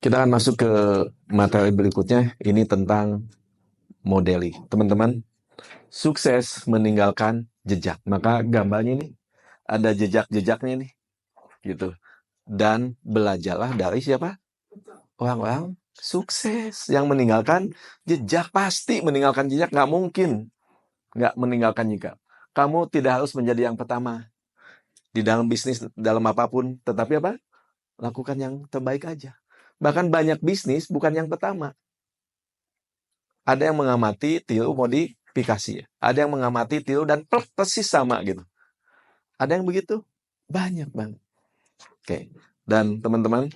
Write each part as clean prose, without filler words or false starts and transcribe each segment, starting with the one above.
Kita akan masuk ke materi berikutnya. Ini tentang modeling. Teman-teman, sukses meninggalkan jejak. Maka gambarnya ini ada jejak-jejaknya nih, gitu. Dan belajarlah dari siapa? Orang-orang sukses yang meninggalkan jejak. Pasti meninggalkan jejak, nggak mungkin nggak meninggalkan jejak. Kamu tidak harus menjadi yang pertama di dalam bisnis, dalam apapun. Tetapi apa? Lakukan yang terbaik aja. Bahkan banyak bisnis bukan yang pertama. Ada yang mengamati, tiru, modifikasi. Ada yang mengamati, tiru, dan persis sama gitu. Ada yang begitu? Banyak banget. Oke. Dan teman-teman,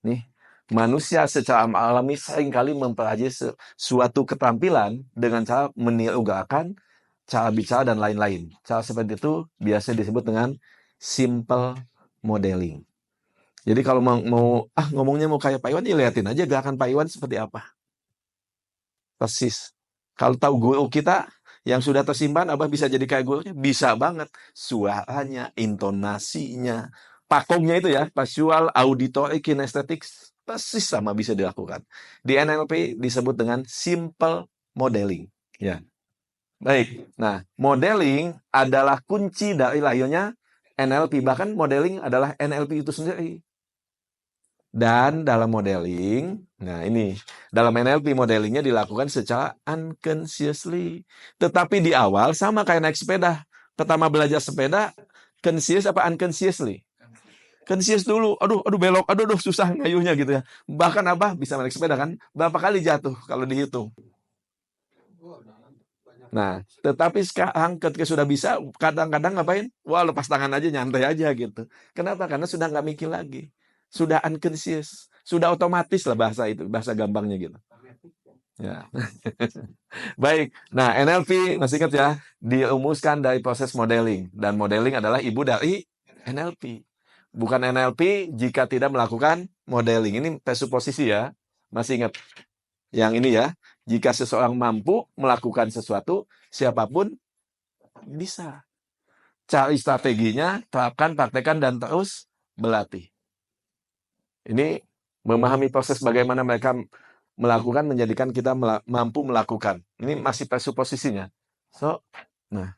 nih, manusia secara alami seringkali mempelajari suatu keterampilan dengan cara meniru gerakan, cara bicara, dan lain-lain. Cara seperti itu biasa disebut dengan simple modeling. Jadi kalau ngomongnya mau kayak Pak Iwan, ya liatin aja gerakan Pak Iwan seperti apa. Persis. Kalau tahu guru kita yang sudah tersimpan, apa bisa jadi kayak gurunya? Bisa banget. Suaranya, intonasinya, pakongnya itu ya, visual, auditory, kinestetics, persis sama bisa dilakukan. Di NLP disebut dengan simple modeling. Ya. Baik. Nah, modeling adalah kunci dari lahirnya NLP. Bahkan modeling adalah NLP itu sendiri. Dan dalam modeling, nah ini, dalam NLP modelingnya dilakukan secara unconsciously. Tetapi di awal sama kayak naik sepeda. Pertama belajar sepeda, conscious apa unconsciously? Conscious dulu, aduh belok, aduh susah ngayuhnya gitu ya. Bahkan apa, bisa naik sepeda kan, berapa kali jatuh kalau dihitung. Nah, tetapi sekarang ketika sudah bisa, kadang-kadang ngapain? Wah, lepas tangan aja, nyantai aja gitu. Kenapa? Karena sudah nggak mikir lagi. Sudah unconscious. Sudah otomatis lah bahasa itu, bahasa gampangnya gitu. Ya. Baik. Nah, NLP, masih ingat ya, dirumuskan dari proses modeling. Dan modeling adalah ibu dari NLP. Bukan NLP jika tidak melakukan modeling. Ini presuposisi ya. Masih ingat yang ini ya. Jika seseorang mampu melakukan sesuatu, siapapun bisa. Cari strateginya, terapkan, praktekkan, dan terus berlatih. Ini memahami proses bagaimana mereka melakukan menjadikan kita mampu melakukan. Ini masih presuposisinya. Nah,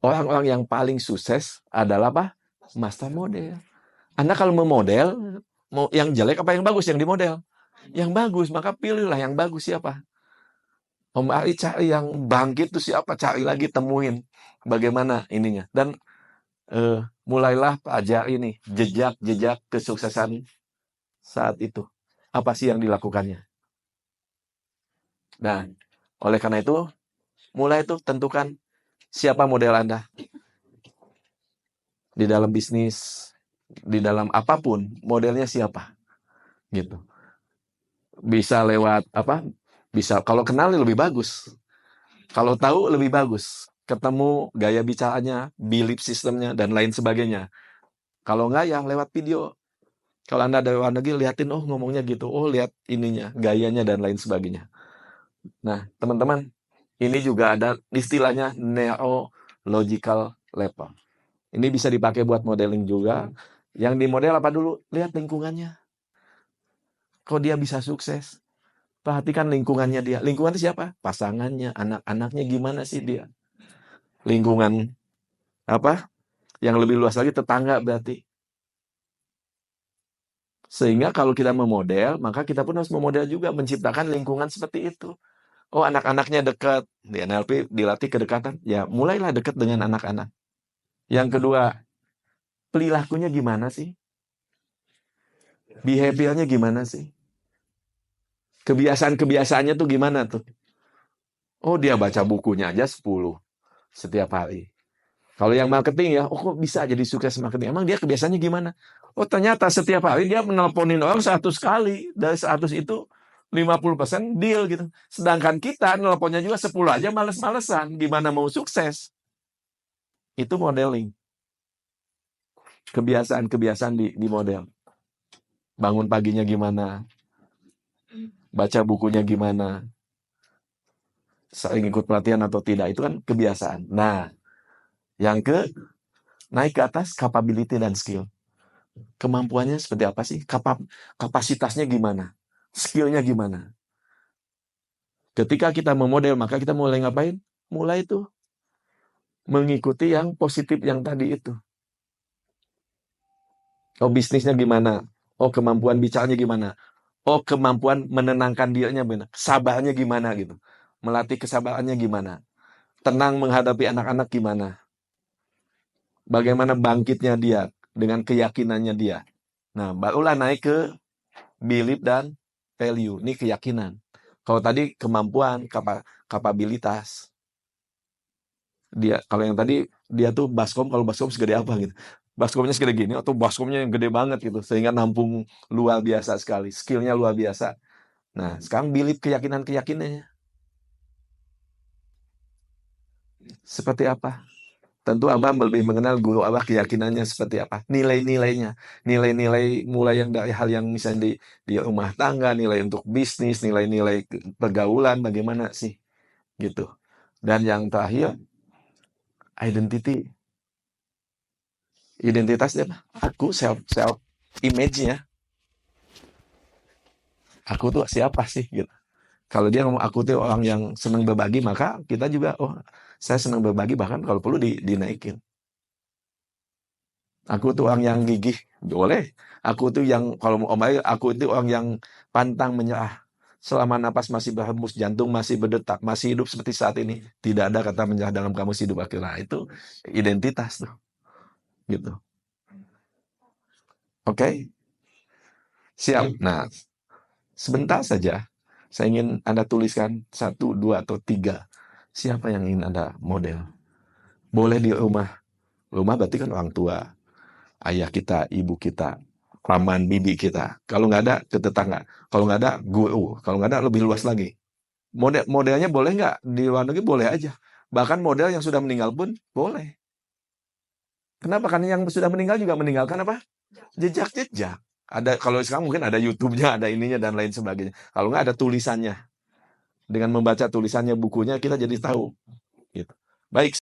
orang-orang yang paling sukses adalah apa? Master model. Anda kalau memodel, mau yang jelek apa yang bagus yang dimodel? Yang bagus, maka pilihlah yang bagus siapa? Om Ari cari yang bangkit itu siapa? Cari lagi, temuin bagaimana ininya. Dan mulailah pelajari ini jejak-jejak kesuksesan saat itu. Apa sih yang dilakukannya? Nah, oleh karena itu, mulai itu tentukan siapa model Anda. Di dalam bisnis, di dalam apapun, modelnya siapa. Gitu. Bisa lewat apa? Bisa kalau kenal lebih bagus. Kalau tahu lebih bagus. Ketemu gaya bicaranya, belief sistemnya, dan lain sebagainya. Kalau enggak ya lewat video. Kalau Anda dari luar negeri, liatin, oh ngomongnya gitu. Oh lihat ininya, gayanya, dan lain sebagainya. Nah, teman-teman, ini juga ada istilahnya neurological level. Ini bisa dipakai buat modeling juga. Yang di model apa dulu? Lihat lingkungannya. Kok dia bisa sukses? Perhatikan lingkungannya dia. Lingkungannya siapa? Pasangannya, anak-anaknya gimana sih dia? Lingkungan apa? Yang lebih luas lagi tetangga berarti. Sehingga kalau kita memodel, maka kita pun harus memodel juga menciptakan lingkungan seperti itu. Oh, anak-anaknya dekat. Di NLP dilatih kedekatan. Ya, mulailah dekat dengan anak-anak. Yang kedua, perilakunya gimana sih? Behaviornya gimana sih? Kebiasaan-kebiasaannya tuh gimana tuh? Oh, dia baca bukunya aja 10 setiap hari. Kalau yang marketing ya, oh kok bisa jadi sukses marketing? Emang dia kebiasaannya gimana? Oh, ternyata setiap hari dia menelponin orang 100 kali. Dari 100 itu 50% deal gitu. Sedangkan kita nelponnya juga 10 aja males-malesan. Gimana mau sukses? Itu modeling. Kebiasaan-kebiasaan di model. Bangun paginya gimana? Baca bukunya gimana? Sering ikut pelatihan atau tidak? Itu kan kebiasaan. Nah, yang naik ke atas capability dan skill. Kemampuannya seperti apa sih? Kapasitasnya gimana? Skillnya gimana? Ketika kita memodel, maka kita mulai ngapain? Mulai tuh mengikuti yang positif yang tadi itu. Oh, bisnisnya gimana? Oh, kemampuan bicaranya gimana? Oh, kemampuan menenangkan dirinya gimana? Sabarnya gimana gitu. Melatih kesabarannya gimana? Tenang menghadapi anak-anak gimana? Bagaimana bangkitnya dia dengan keyakinannya dia. Nah, barulah naik ke belief dan value. Ini keyakinan. Kalau tadi kemampuan, kapabilitas. Dia kalau yang tadi dia tuh baskom, kalau baskom segede apa gitu. Baskomnya segede gini atau baskomnya yang gede banget gitu sehingga nampung luar biasa sekali, skillnya luar biasa. Nah, sekarang belief keyakinannya seperti apa? Tentu Abah lebih mengenal guru Abah keyakinannya seperti apa. Nilai-nilainya. Nilai-nilai mulai yang dari hal yang misalnya di rumah tangga, nilai untuk bisnis, nilai-nilai pergaulan, bagaimana sih? Gitu. Dan yang terakhir, identity. Identitasnya apa? Aku self image-nya. Aku tuh siapa sih? Gitu. Kalau dia ngomong aku tuh orang yang senang berbagi, maka kita juga, oh saya senang berbagi, bahkan kalau perlu dinaikin. Aku tuh orang yang gigih, boleh. Aku tuh yang, kalau mau omai, aku itu orang yang pantang menyerah. Selama napas masih berhembus, jantung masih berdetak, masih hidup seperti saat ini, tidak ada kata menyerah dalam kamus hidup aku. Nah, itu identitas tuh, gitu. Oke, siap. Nah, sebentar saja, saya ingin Anda tuliskan 1, 2, atau 3. Siapa yang ingin Anda model? Boleh di rumah. Rumah berarti kan orang tua, ayah kita, ibu kita, paman, bibi kita. Kalau nggak ada, ke tetangga. Kalau nggak ada, guru. Kalau nggak ada, lebih luas lagi. Modelnya boleh nggak? Di luar negeri boleh aja. Bahkan model yang sudah meninggal pun boleh. Kenapa? Karena yang sudah meninggal juga meninggalkan apa? Jejak-jejak. Ada, kalau sekarang mungkin ada YouTube-nya, ada ininya, dan lain sebagainya. Kalau nggak ada tulisannya. Dengan membaca tulisannya, bukunya, kita jadi tahu. Gitu. Baik.